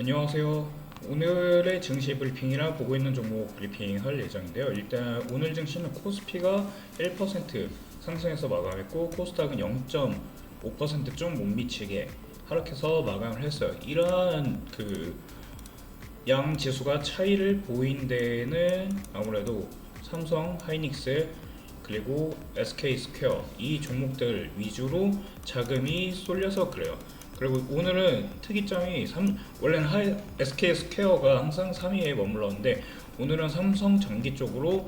안녕하세요. 오늘의 증시 브리핑이랑 보고 있는 종목 브리핑 할 예정인데요. 일단 오늘 증시는 코스피가 1% 상승해서 마감했고 코스닥은 0.5% 좀 못 미치게 하락해서 마감을 했어요. 이러한 양 지수가 차이를 보인 데에는 아무래도 삼성, 하이닉스 그리고 SK 스퀘어 이 종목들 위주로 자금이 쏠려서 그래요. 그리고 오늘은 특이점이 원래는 SK 스퀘어가 항상 3위에 머물렀는데 오늘은 삼성전기 쪽으로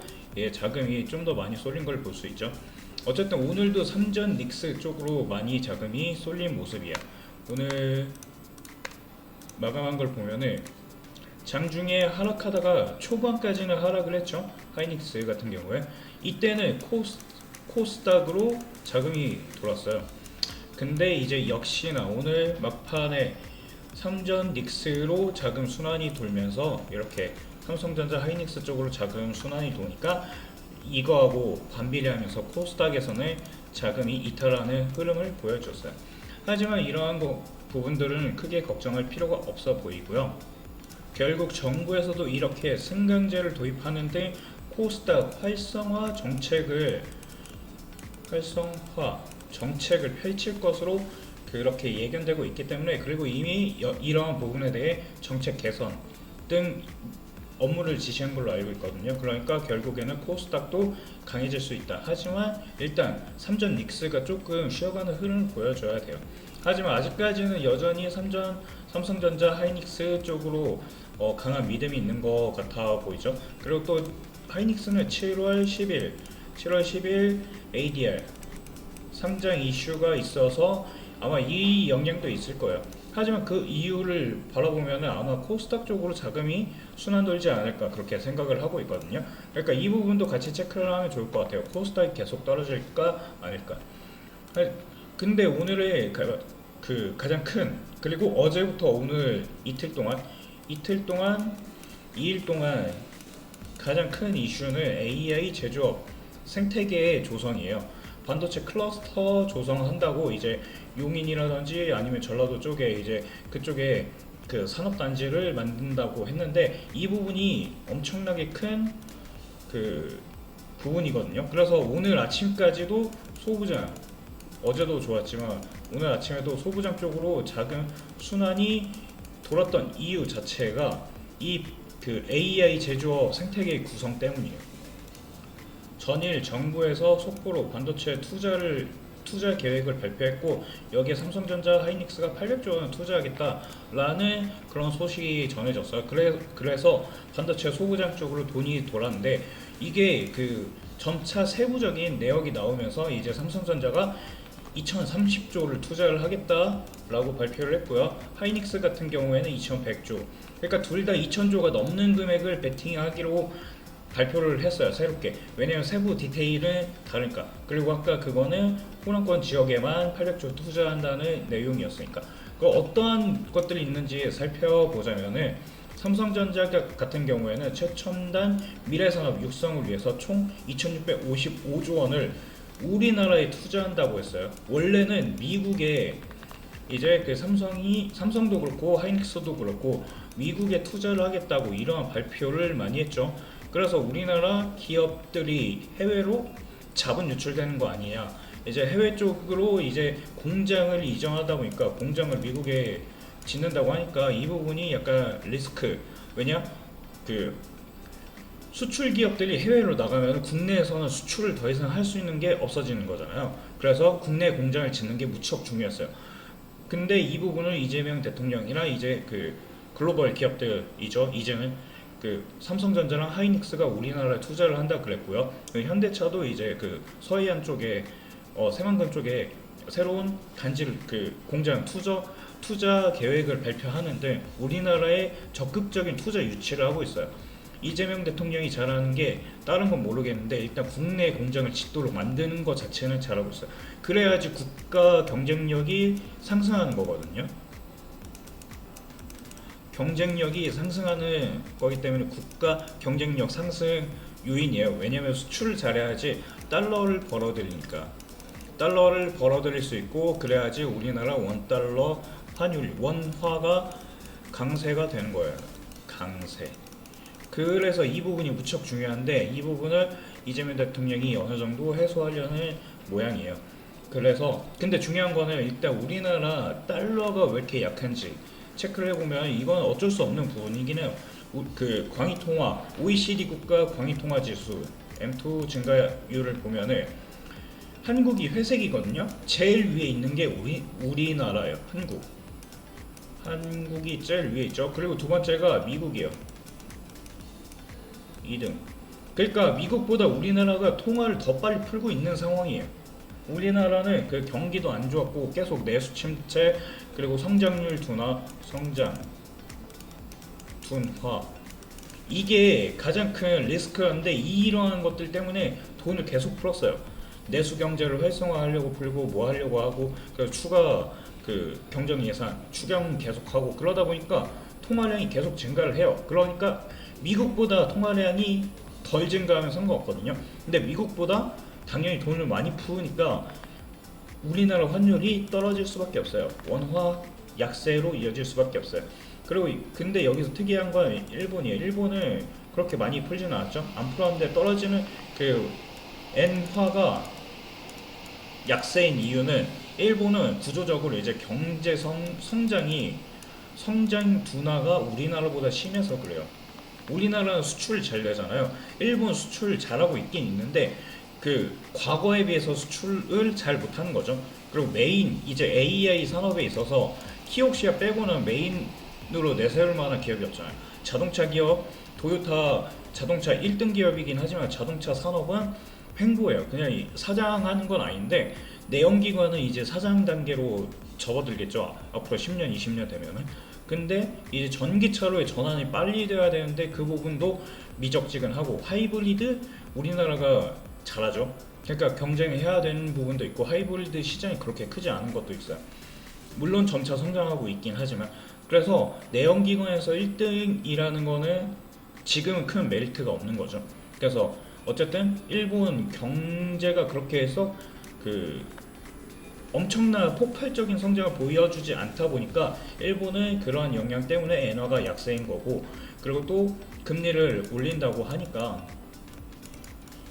자금이 좀 더 많이 쏠린 걸 볼 수 있죠. 어쨌든 오늘도 삼전 닉스 쪽으로 많이 자금이 쏠린 모습이야. 오늘 마감한 걸 보면은 장중에 하락하다가 초반까지는 하락을 했죠. 하이닉스 같은 경우에 이때는 코스닥으로 자금이 돌았어요. 근데 이제 역시나 오늘 막판에 삼전 닉스로 자금 순환이 돌면서 이렇게 삼성전자 하이닉스 쪽으로 자금 순환이 도니까 이거하고 반비례하면서 코스닥에서는 자금이 이탈하는 흐름을 보여줬어요. 하지만 이러한 부분들은 크게 걱정할 필요가 없어 보이고요. 결국 정부에서도 이렇게 승강제를 도입하는데 코스닥 활성화 정책을 펼칠 것으로 그렇게 예견되고 있기 때문에, 그리고 이미 이러한 부분에 대해 정책 개선 등 업무를 지시한 걸로 알고 있거든요. 그러니까 결국에는 코스닥도 강해질 수 있다. 하지만 일단 삼전 닉스가 조금 쉬어가는 흐름을 보여줘야 돼요. 하지만 아직까지는 여전히 삼성전자 하이닉스 쪽으로 강한 믿음이 있는 것 같아 보이죠. 그리고 또 하이닉스는 7월 10일 ADR 상장 이슈가 있어서 아마 이 영향도 있을 거예요. 하지만 그 이유를 바라보면 아마 코스닥 쪽으로 자금이 순환 돌지 않을까 그렇게 생각을 하고 있거든요. 그러니까 이 부분도 같이 체크를 하면 좋을 것 같아요. 코스닥이 계속 떨어질까 아닐까. 근데 오늘의 가장 큰, 그리고 어제부터 오늘 이틀 동안 2일 동안 가장 큰 이슈는 AI 제조업 생태계의 조성이에요. 반도체 클러스터 조성한다고 이제 용인이라든지 아니면 전라도 쪽에 이제 그쪽에 그 산업단지를 만든다고 했는데 이 부분이 엄청나게 큰 부분이거든요. 그래서 오늘 아침까지도 소부장, 어제도 좋았지만 오늘 아침에도 소부장 쪽으로 자금 순환이 돌았던 이유 자체가 AI 제조업 생태계 구성 때문이에요. 전일 정부에서 속보로 반도체 투자 계획을 발표했고 여기에 삼성전자 하이닉스가 800조 원 투자하겠다라는 그런 소식이 전해졌어요. 그래서 반도체 소부장 쪽으로 돈이 돌았는데 이게 점차 세부적인 내역이 나오면서 이제 삼성전자가 2030조를 투자를 하겠다라고 발표를 했고요. 하이닉스 같은 경우에는 2100조. 그러니까 둘 다 2000조가 넘는 금액을 베팅하기로 발표를 했어요, 새롭게. 왜냐면 세부 디테일은 다르니까. 그리고 아까 그거는 호남권 지역에만 800조 투자한다는 내용이었으니까. 어떠한 것들이 있는지 살펴보자면은 삼성전자 같은 경우에는 최첨단 미래산업 육성을 위해서 총 2655조 원을 우리나라에 투자한다고 했어요. 원래는 미국에 이제 삼성도 그렇고 하이닉스도 그렇고 미국에 투자를 하겠다고 이러한 발표를 많이 했죠. 그래서 우리나라 기업들이 해외로 자본 유출되는 거 아니냐. 이제 해외 쪽으로 이제 공장을 이전하다 보니까 공장을 미국에 짓는다고 하니까 이 부분이 약간 리스크. 왜냐? 수출 기업들이 해외로 나가면 국내에서는 수출을 더 이상 할 수 있는 게 없어지는 거잖아요. 그래서 국내 공장을 짓는 게 무척 중요했어요. 근데 이 부분을 이재명 대통령이나 이제 글로벌 기업들이죠. 이제는 삼성전자랑 하이닉스가 우리나라에 투자를 한다 그랬고요. 현대차도 이제 서해안 쪽에 새만금 쪽에 새로운 단지를 공장 투자 계획을 발표하는데 우리나라에 적극적인 투자 유치를 하고 있어요. 이재명 대통령이 잘하는 게 다른 건 모르겠는데 일단 국내 공장을 짓도록 만드는 것 자체는 잘하고 있어요. 그래야지 국가 경쟁력이 상승하는 거거든요. 경쟁력이 상승하는 거기 때문에 국가 경쟁력 상승 요인이에요. 왜냐면 수출을 잘해야지 달러를 벌어들이니까. 달러를 벌어들일 수 있고 그래야지 우리나라 원달러 환율, 원화가 강세가 되는 거예요. 강세. 그래서 이 부분이 무척 중요한데 이 부분을 이재명 대통령이 어느 정도 해소하려는 모양이에요. 그래서 근데 중요한 거는 일단 우리나라 달러가 왜 이렇게 약한지 체크를 해보면 이건 어쩔 수 없는 부분이긴 해요. 그 광의통화 OECD 국가 광의통화 지수 M2 증가율을 보면은 한국이 회색이거든요. 제일 위에 있는 게 우리나라예요. 한국이 제일 위에 있죠. 그리고 두 번째가 미국이에요. 2등. 그러니까 미국보다 우리나라가 통화를 더 빨리 풀고 있는 상황이에요. 우리나라는 그 경기도 안 좋았고 계속 내수 침체 그리고 성장률 둔화 이게 가장 큰 리스크인데 이러한 것들 때문에 돈을 계속 풀었어요. 내수 경제를 활성화하려고 풀고 뭐 하려고 하고 그래서 추가 그 경정 예산 추경 계속하고 그러다 보니까 통화량이 계속 증가를 해요. 그러니까 미국보다 통화량이 덜 증가하면 상관없거든요. 근데 미국보다 당연히 돈을 많이 푸니까 우리나라 환율이 떨어질 수밖에 없어요. 원화 약세로 이어질 수밖에 없어요. 그리고 근데 여기서 특이한 건 일본이에요. 일본은 그렇게 많이 풀지는 않았죠. 안 풀었는데 떨어지는 그 엔화가 약세인 이유는 일본은 구조적으로 이제 경제 성장 둔화가 우리나라보다 심해서 그래요. 우리나라는 수출 잘 되잖아요. 일본 수출 잘하고 있긴 있는데 그 과거에 비해서 수출을 잘 못하는 거죠. 그리고 메인 이제 AI 산업에 있어서 키옥시아 빼고는 메인으로 내세울 만한 기업이 없잖아요. 자동차 기업 도요타 자동차 1등 기업이긴 하지만 자동차 산업은 횡보예요. 그냥 사장하는 건 아닌데 내연기관은 이제 사장 단계로 접어들겠죠. 앞으로 10년, 20년 되면은. 근데 이제 전기차로의 전환이 빨리 돼야 되는데 그 부분도 미적지근하고 하이브리드 우리나라가 잘하죠. 그러니까 경쟁해야 되는 부분도 있고 하이브리드 시장이 그렇게 크지 않은 것도 있어요. 물론 점차 성장하고 있긴 하지만 그래서 내연기관에서 1등이라는 거는 지금은 큰 메리트가 없는 거죠. 그래서 어쨌든 일본 경제가 그렇게 해서 그 엄청난 폭발적인 성장을 보여주지 않다 보니까 일본은 그러한 영향 때문에 엔화가 약세인 거고 그리고 또 금리를 올린다고 하니까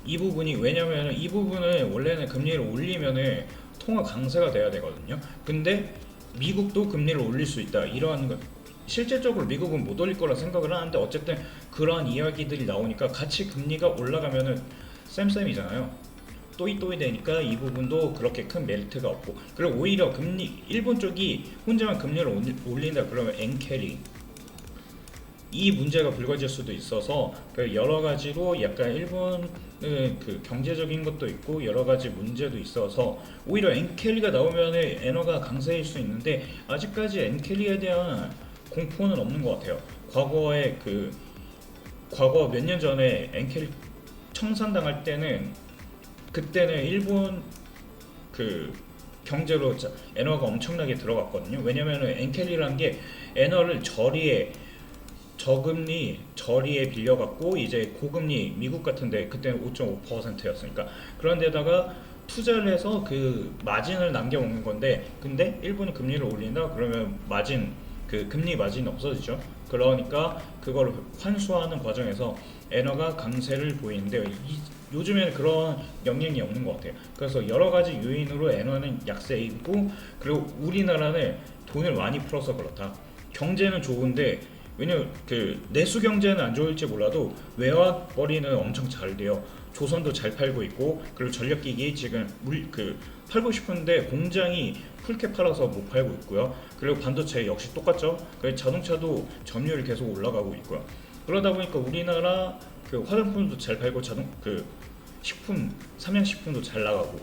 이 부분이 왜냐면 이 부분은 원래는 금리를 올리면은 통화 강세가 돼야 되거든요. 근데 미국도 금리를 올릴 수 있다 이러한 것 실질적으로 미국은 못 올릴 거라 생각을 하는데 어쨌든 그러한 이야기들이 나오니까 같이 금리가 올라가면은 쌤쌤이잖아요. 또이또이 되니까 이 부분도 그렇게 큰 메리트가 없고 그리고 오히려 금리 일본 쪽이 혼자만 금리를 올린다 그러면 엔캐리 이 문제가 불거질 수도 있어서 여러 가지로 약간 일본은 그 경제적인 것도 있고 여러 가지 문제도 있어서 오히려 엔캐리가 나오면 엔화가 강세일 수 있는데 아직까지 엔캐리에 대한 공포는 없는 것 같아요. 과거 몇 년 전에 엔캐리 청산당할 때는 그때는 일본 그 경제로 엔화가 엄청나게 들어갔거든요. 왜냐면은 엔캐리라는 게 엔화를 저금리 저리에 빌려갖고 이제 고금리 미국 같은데 그때는 5.5%였으니까 그런 데다가 투자를 해서 그 마진을 남겨먹는 건데 근데 일본이 금리를 올린다 그러면 그 금리 마진이 없어지죠. 그러니까 그걸 환수하는 과정에서 엔화가 강세를 보이는데 요즘에는 그런 영향이 없는 것 같아요. 그래서 여러 가지 요인으로 엔화는 약세이고 그리고 우리나라는 돈을 많이 풀어서 그렇다. 경제는 좋은데 왜냐면 그 내수 경제는 안 좋을지 몰라도 외화거래는 엄청 잘 돼요. 조선도 잘 팔고 있고 그리고 전력기기 지금 팔고 싶은데 공장이 풀캡 팔아서 못 팔고 있고요. 그리고 반도체 역시 똑같죠. 그래서 자동차도 점유율이 계속 올라가고 있고요. 그러다 보니까 우리나라 그 화장품도 잘 팔고 삼양식품도 잘 나가고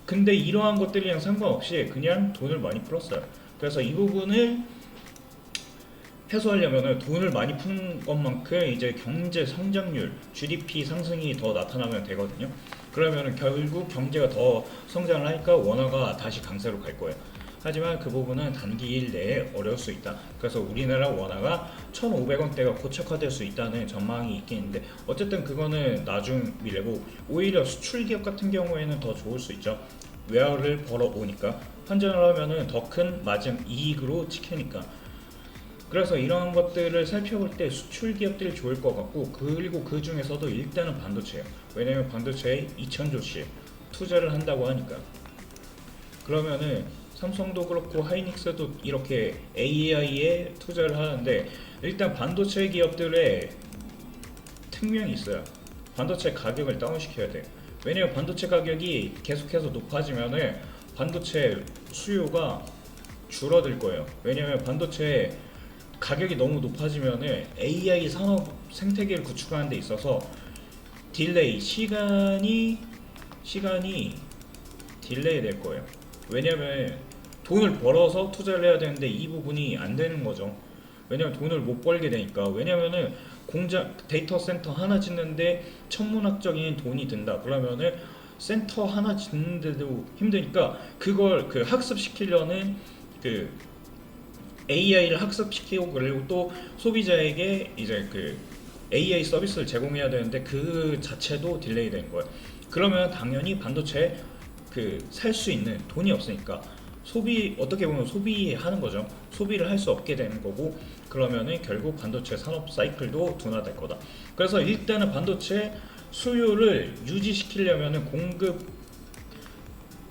근데 이러한 것들이랑 상관없이 그냥 돈을 많이 풀었어요. 그래서 이 부분을 해소하려면 돈을 많이 푸는 것만큼 이제 경제 성장률, GDP 상승이 더 나타나면 되거든요. 그러면 결국 경제가 더 성장을 하니까 원화가 다시 강세로 갈 거예요. 하지만 그 부분은 단기일 내에 어려울 수 있다. 그래서 우리나라 원화가 1,500원대가 고착화될 수 있다는 전망이 있긴 있는데 어쨌든 그거는 나중 미래고 오히려 수출 기업 같은 경우에는 더 좋을 수 있죠. 외화를 벌어오니까 환전을 하면은 더 큰 마진 이익으로 찍히니까 그래서 이런 것들을 살펴볼 때 수출 기업들이 좋을 것 같고, 그리고 그 중에서도 일단은 반도체예요. 왜냐면 반도체에 2천조씩 투자를 한다고 하니까. 그러면은 삼성도 그렇고 하이닉스도 이렇게 AI에 투자를 하는데, 일단 반도체 기업들의 특명이 있어요. 반도체 가격을 다운시켜야 돼요. 왜냐면 반도체 가격이 계속해서 높아지면은 반도체 수요가 줄어들 거예요. 왜냐면 반도체 가격이 너무 높아지면은 AI 산업 생태계를 구축하는 데 있어서 딜레이 시간이 딜레이 될 거예요. 왜냐면 돈을 벌어서 투자를 해야 되는데 이 부분이 안 되는 거죠. 왜냐면 돈을 못 벌게 되니까. 왜냐면은 공장 데이터 센터 하나 짓는데 천문학적인 돈이 든다. 그러면은 센터 하나 짓는데도 힘드니까 그걸 그 학습시키려는 그 AI를 학습시키고, 그리고 또 소비자에게 이제 그 AI 서비스를 제공해야 되는데 그 자체도 딜레이 된 거예요. 그러면 당연히 반도체 그 살 수 있는 돈이 없으니까 어떻게 보면 소비하는 거죠. 소비를 할 수 없게 되는 거고, 그러면은 결국 반도체 산업 사이클도 둔화될 거다. 그래서 일단은 반도체 수요를 유지시키려면은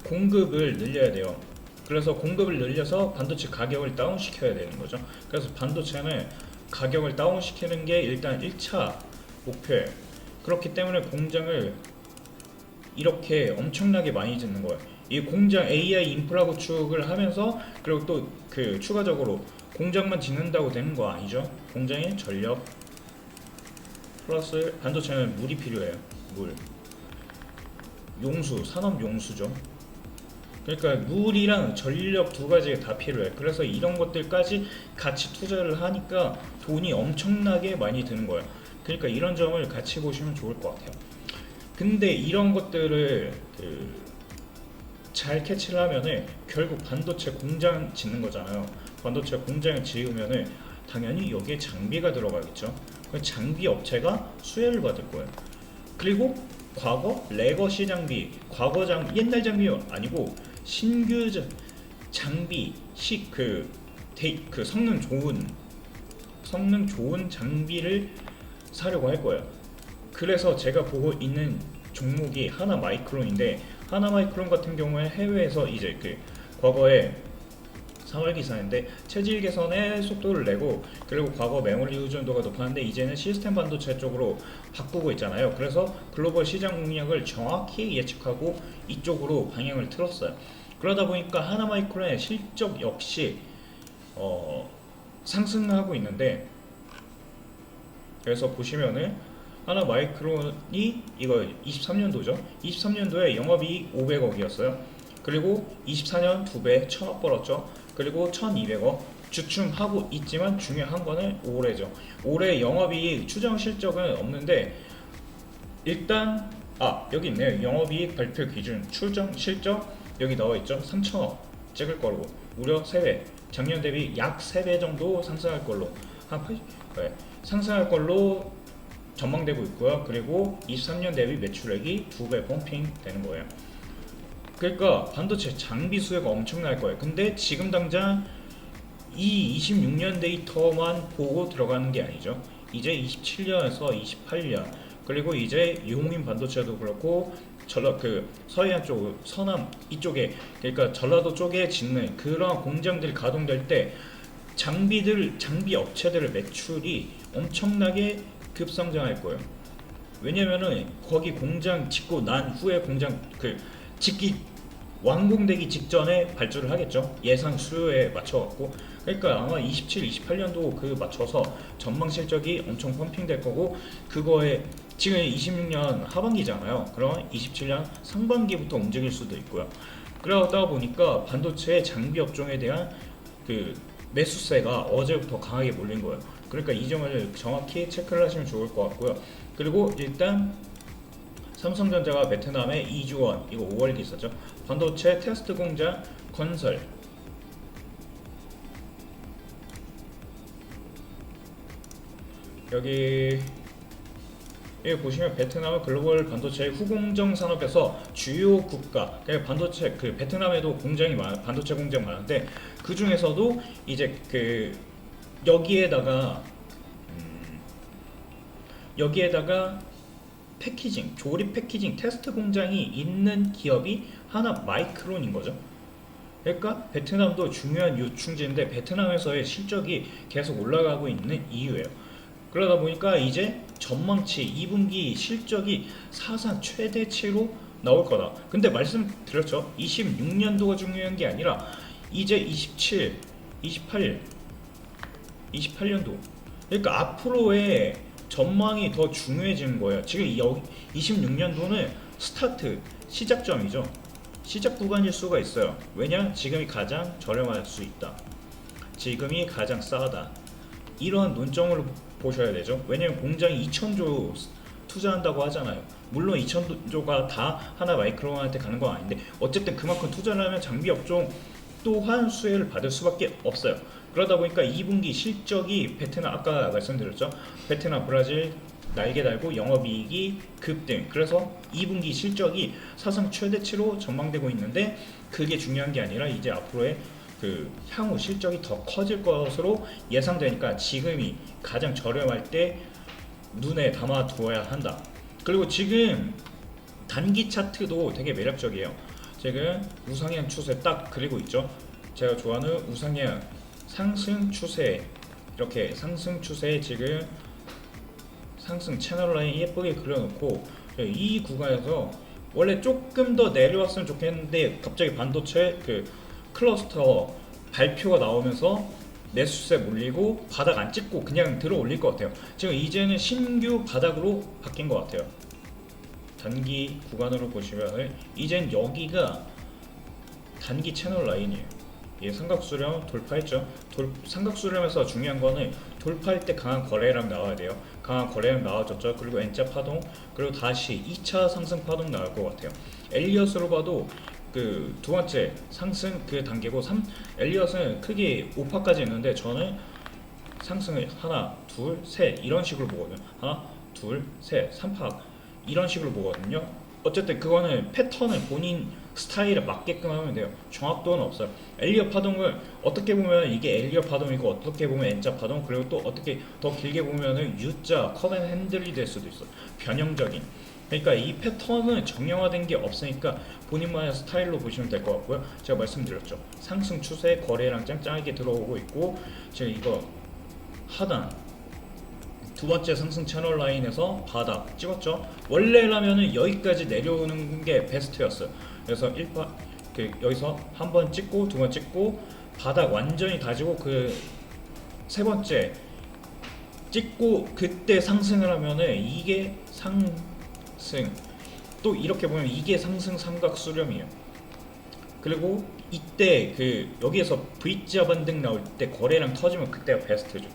공급을 늘려야 돼요. 그래서 공급을 늘려서 반도체 가격을 다운시켜야 되는 거죠. 그래서 반도체는 가격을 다운시키는 게 일단 1차 목표예요. 그렇기 때문에 공장을 이렇게 엄청나게 많이 짓는 거예요. 이 공장 AI 인프라 구축을 하면서, 그리고 또 그 추가적으로 공장만 짓는다고 되는 거 아니죠. 공장에 전력 플러스 반도체는 물이 필요해요. 물, 용수, 산업 용수죠. 그러니까 물이랑 전력 두 가지가 다 필요해. 그래서 이런 것들까지 같이 투자를 하니까 돈이 엄청나게 많이 드는 거예요. 그러니까 이런 점을 같이 보시면 좋을 것 같아요. 근데 이런 것들을 잘 캐치를 하면은 결국 반도체 공장 짓는 거잖아요. 반도체 공장을 지으면은 당연히 여기에 장비가 들어가겠죠. 그 장비 업체가 수혜를 받을 거예요. 그리고 과거 레거시 장비, 옛날 장비 아니고 신규 장비, 그 성능 좋은 장비를 사려고 할 거예요. 그래서 제가 보고 있는 종목이 하나마이크론인데, 하나마이크론 같은 경우에 해외에서 이제 그 과거에 3월 기사인데 체질 개선에 속도를 내고, 그리고 과거 메모리 의존도가 높았는데 이제는 시스템 반도체 쪽으로 바꾸고 있잖아요. 그래서 글로벌 시장 공략을 정확히 예측하고 이쪽으로 방향을 틀었어요. 그러다 보니까 하나마이크론의 실적 역시 상승하고 있는데, 그래서 보시면은 하나마이크론이 이거 23년도죠. 23년도에 영업이익 500억이었어요. 그리고 24년 2배 1000억 벌었죠. 그리고 1200억 주춤하고 있지만, 중요한 거는 올해죠. 올해 영업이익 추정 실적은 없는데, 일단 여기 있네요. 영업이익 발표 기준 추정 실적 여기 나와 있죠. 3000억 찍을 거고, 무려 3배, 작년 대비 약 3배 정도 상승할 걸로 상승할 걸로 전망되고 있고요. 그리고 23년 대비 매출액이 2배 펌핑 되는 거예요. 그러니까 반도체 장비 수요가 엄청날 거예요. 근데 지금 당장 이 26년 데이터만 보고 들어가는 게 아니죠. 이제 27년에서 28년, 그리고 이제 유홍인 반도체도 그렇고 서해안 쪽, 서남 이쪽에, 그러니까 전라도 쪽에 짓는 그런 공장들이 가동될 때 장비 업체들의 매출이 엄청나게 급성장할 거예요. 왜냐면은 거기 공장 짓고 난 후에 공장 짓기 완공되기 직전에 발주를 하겠죠. 예상 수요에 맞춰갖고. 그러니까 아마 27, 28년도 그 맞춰서 전망 실적이 엄청 펌핑될 거고, 그거에 지금 26년 하반기잖아요. 그럼 27년 상반기부터 움직일 수도 있고요. 그러다 보니까 반도체 장비 업종에 대한 그 매수세가 어제부터 강하게 몰린 거예요. 그러니까 이 점을 정확히 체크를 하시면 좋을 것 같고요. 그리고 일단 삼성전자가 베트남에 2조 원, 이거 5월 기사죠. 반도체 테스트 공장 건설. 여기 보시면 베트남은 글로벌 반도체 후공정 산업에서 주요 국가, 반도체 베트남에도 반도체 공장 많은데 그 중에서도 이제 여기에다가 여기에다가 패키징, 조립 패키징 테스트 공장이 있는 기업이 하나 마이크론인 거죠. 그러니까 베트남도 중요한 요충지인데 베트남에서의 실적이 계속 올라가고 있는 이유예요. 그러다 보니까 이제 전망치 2분기 실적이 사상 최대치로 나올 거다. 근데 말씀드렸죠. 26년도가 중요한 게 아니라 이제 27, 28, 28년도. 그러니까 앞으로의 전망이 더 중요해지는 거예요. 지금 여기 26년도는 스타트, 시작점이죠. 시작 구간일 수가 있어요. 왜냐? 지금이 가장 저렴할 수 있다. 지금이 가장 싸다. 이러한 논점으로 보셔야 되죠. 왜냐면 공장이 2천조 투자한다고 하잖아요. 물론 2천조가 다 하나 마이크론한테 가는 건 아닌데 어쨌든 그만큼 투자를 하면 장비 업종 또한 수혜를 받을 수밖에 없어요. 그러다 보니까 2분기 실적이 베트남 아까 말씀드렸죠. 베트남, 브라질 날개 달고 영업이익이 급등. 그래서 2분기 실적이 사상 최대치로 전망되고 있는데 그게 중요한 게 아니라 이제 앞으로의 그 향후 실적이 더 커질 것으로 예상되니까 지금이 가장 저렴할 때 눈에 담아 두어야 한다. 그리고 지금 단기 차트도 되게 매력적이에요. 지금 우상향 추세 딱 그리고 있죠. 제가 좋아하는 우상향 상승 추세, 이렇게 상승 추세 지금 상승 채널 라인 예쁘게 그려놓고 이 구간에서 원래 조금 더 내려왔으면 좋겠는데 갑자기 반도체 그 클러스터 발표가 나오면서 매수세 몰리고 바닥 안 찍고 그냥 들어 올릴 것 같아요. 지금 이제는 신규 바닥으로 바뀐 것 같아요. 단기 구간으로 보시면 이젠 여기가 단기 채널 라인이에요. 예, 삼각수렴 돌파했죠. 삼각수렴에서 중요한 거는 돌파할 때 강한 거래량 나와야 돼요. 강한 거래량 나와줬죠. 그리고 N자 파동, 그리고 다시 2차 상승 파동 나올 것 같아요. 엘리엇으로 봐도 그 두 번째 상승 그 단계고 엘리엇은 크게 5파까지 있는데 저는 상승을 하나, 둘, 셋 이런 식으로 보거든요. 하나, 둘, 셋, 3파 이런 식으로 보거든요. 어쨌든 그거는 패턴을 본인 스타일에 맞게끔 하면 돼요. 정확도는 없어요. 엘리엇 파동을 어떻게 보면 이게 엘리엇 파동이고 어떻게 보면 N자 파동, 그리고 또 어떻게 더 길게 보면은 U자 컵앤 핸들이 될 수도 있어. 변형적인. 그러니까 이 패턴은 정형화된 게 없으니까 본인만의 스타일로 보시면 될 것 같고요. 제가 말씀드렸죠. 상승 추세 거래량 짱짱하게 들어오고 있고 제가 이거 하단 두 번째 상승 채널 라인에서 바닥 찍었죠. 원래라면은 여기까지 내려오는 게 베스트였어요. 그래서 여기서 한 번 찍고 두 번 찍고 바닥 완전히 다지고 그 세 번째 찍고 그때 상승을 하면은 이게 상승, 또 이렇게 보면 이게 상승 삼각 수렴이에요. 그리고 이때 그 여기에서 V자 반등 나올 때 거래량 터지면 그때가 베스트죠.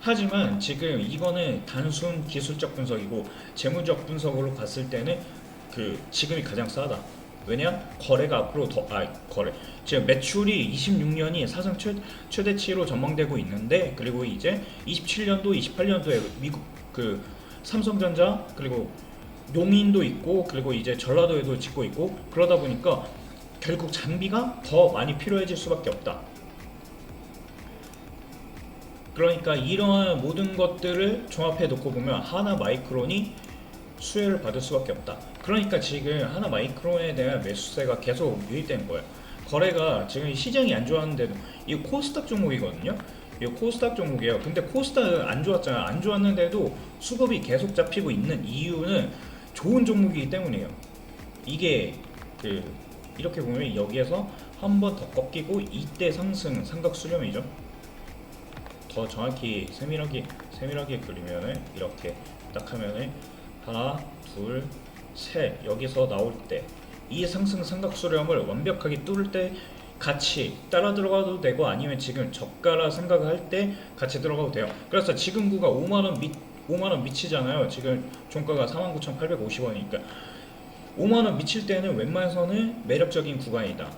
하지만 지금 이거는 단순 기술적 분석이고 재무적 분석으로 봤을 때는 그 지금이 가장 싸다. 왜냐? 거래가 앞으로 거래. 지금 매출이 26년이 사상 최대치로 전망되고 있는데 그리고 이제 27년도, 28년도에 미국 그 삼성전자 그리고 용인도 있고 그리고 이제 전라도에도 짓고 있고 그러다 보니까 결국 장비가 더 많이 필요해질 수밖에 없다. 그러니까 이러한 모든 것들을 종합해 놓고 보면 하나 마이크론이 수혜를 받을 수밖에 없다. 그러니까 지금 하나 마이크론에 대한 매수세가 계속 유입되는 거예요. 거래가 지금 시장이 안 좋았는데도 이 코스닥 종목이거든요. 이 코스닥 종목이에요. 근데 코스닥은 안 좋았잖아요. 안 좋았는데도 수급이 계속 잡히고 있는 이유는 좋은 종목이기 때문이에요. 이게 이렇게 보면 여기에서 한 번 더 꺾이고 이때 상승 삼각 수렴이죠. 더 정확히 세밀하게 그리면은 이렇게 딱 하면은 하나, 둘, 셋 여기서 나올 때 이 상승 삼각 수렴을 완벽하게 뚫을 때 같이 따라 들어가도 되고 아니면 지금 저가라 생각할 때 같이 들어가도 돼요. 그래서 지금 구가 5만원 미치잖아요. 지금 종가가 49,850원이니까 5만원 미칠 때는 웬만해서는 매력적인 구간이다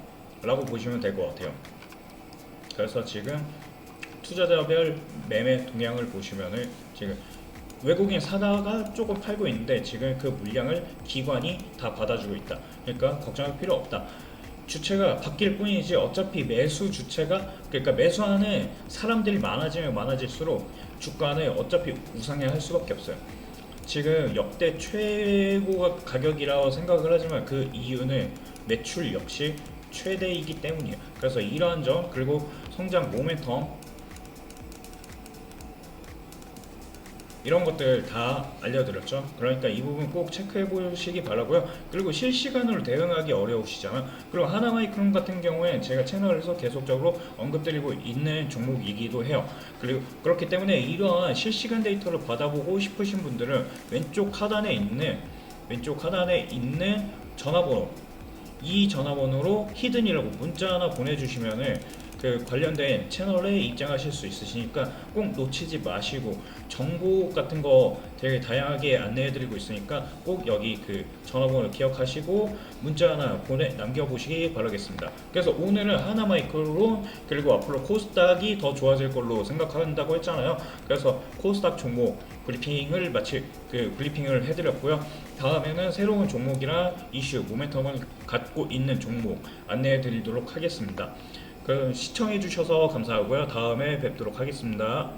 라고 보시면 될 것 같아요. 그래서 지금 투자자별 매매 동향을 보시면은 지금 외국인 사다가 조금 팔고 있는데 지금 그 물량을 기관이 다 받아주고 있다. 그러니까 걱정할 필요 없다. 주체가 바뀔 뿐이지 어차피 매수 주체가, 그러니까 매수하는 사람들이 많아지면 많아질수록 주가는 어차피 우상향 할 수밖에 없어요. 지금 역대 최고 가격이라고 생각을 하지만 그 이유는 매출 역시 최대이기 때문이에요. 그래서 이러한 점, 그리고 성장 모멘텀, 이런 것들 다 알려드렸죠. 그러니까 이 부분 꼭 체크해 보시기 바라고요. 그리고 실시간으로 대응하기 어려우시잖아. 그리고 하나마이크론 같은 경우에 제가 채널에서 계속적으로 언급드리고 있는 종목이기도 해요. 그리고 그렇기 때문에 이러한 실시간 데이터를 받아보고 싶으신 분들은 왼쪽 하단에 있는 전화번호, 이 전화번호로 히든이라고 문자 하나 보내주시면은 그 관련된 채널에 입장하실 수 있으시니까 꼭 놓치지 마시고, 정보 같은 거 되게 다양하게 안내해드리고 있으니까 꼭 여기 그 전화번호 기억하시고 문자 하나 남겨보시기 바라겠습니다. 그래서 오늘은 하나마이크론, 그리고 앞으로 코스닥이 더 좋아질 걸로 생각한다고 했잖아요. 그래서 코스닥 종목 브리핑을 해드렸고요. 다음에는 새로운 종목이랑 이슈, 모멘텀을 갖고 있는 종목 안내해드리도록 하겠습니다. 그럼 시청해주셔서 감사하고요. 다음에 뵙도록 하겠습니다.